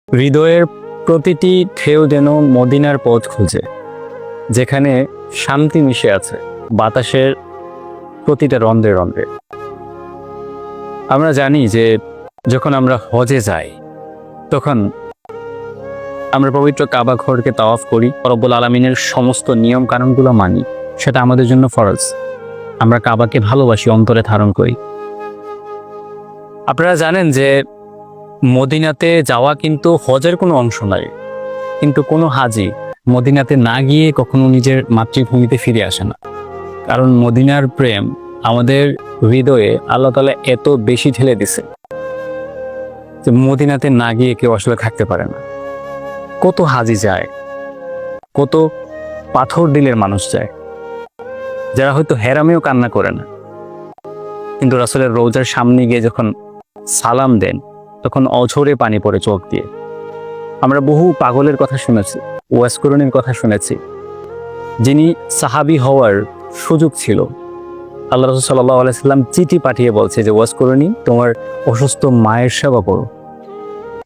হৃদয়ের প্রতিটি ঢেউ যেন মদিনার পথ খুঁজে, যেখানে শান্তি মিশে আছে বাতাসের প্রতিটা রন্ধ্রে রন্ধ্রে। আমরা জানি যে যখন আমরা হজে যাই তখন আমরা পবিত্র কাবা ঘরকে তাওয়াফ করি, রব্বুল আলামিনের সমস্ত নিয়ম কানুনগুলো মানি, সেটা আমাদের জন্য ফরজ। আমরা কাবাকে ভালোবাসি, অন্তরে ধারণ করি। আপনারা জানেন যে মদিনাতে যাওয়া কিন্তু হজের কোনো অংশ নয়, কিন্তু কোনো হাজি মদিনাতে না গিয়ে কখনো নিজের মাতৃভূমিতে ফিরে আসে না। কারণ মদিনার প্রেম আমাদের হৃদয়ে আল্লাহ তাআলা এত বেশি ঢেলে দিছে যে মদিনাতে না গিয়ে কেউ আসলে থাকতে পারে না। কত হাজি যায়, কত পাথর দিলের মানুষ যায়, যারা হয়তো হেরামেও কান্না করে না, কিন্তু রাসূলের রওজার সামনে গিয়ে যখন সালাম দেন তখন অঝরে পানি পড়ে চোখ দিয়ে। আমরা বহু পাগলের কথা শুনেছি, ওয়াস করণীর কথা শুনেছি, যিনি সাহাবী হওয়ার সুযোগ ছিল, আল্লাহ রাসূল সাল্লাল্লাহু আলাইহি সাল্লাম চিঠি পাঠিয়ে বলছে যে ওয়াস করণী তোমার অসুস্থ মায়ের সেবা করো।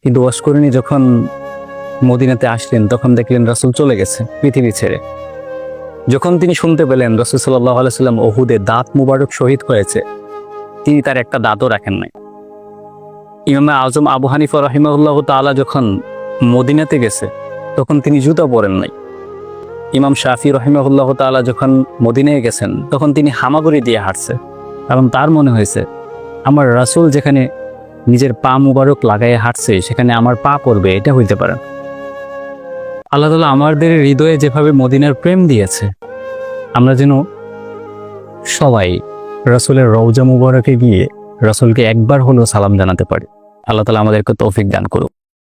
কিন্তু ওয়াস করণী যখন মদিনাতে আসলেন তখন দেখলেন রাসূল চলে গেছে পৃথিবী ছেড়ে। যখন তিনি শুনতে পেলেন রাসূল সাল্লাল্লাহু আলাইহি সাল্লাম উহুদে দাঁত মুবারক শহীদ হয়েছে, তিনি তার একটা দাঁতও রাখেন নাই। ইমাম আজম আবু হানিফা রাহিমাহুল্লাহ তাআলা যখন মদিনাতে গেছে তখন তিনি জুতা পরেন নাই। ইমাম শাফি রাহিমাহুল্লাহ তাআলা যখন মদিনায় গেছেন তখন তিনি হামাগুড়ি দিয়ে হাঁটছে, কারণ তার মনে হয়েছে আমার রাসূল যেখানে নিজের পা মুবারক লাগাইয়ে হাঁটছে সেখানে আমার পা পড়বে, এটা হইতে পারে না। আল্লাহ তাআলা আমাদের হৃদয়ে যেভাবে মদিনার প্রেম দিয়েছে, আমরা যেন সবাই রাসূলের রওজা মুবারকে গিয়ে রাসূলকে একবার হলেও সালাম জানাতে পারি। আল্লাহ তাআলা আমাদেরকে তৌফিক দান করুক।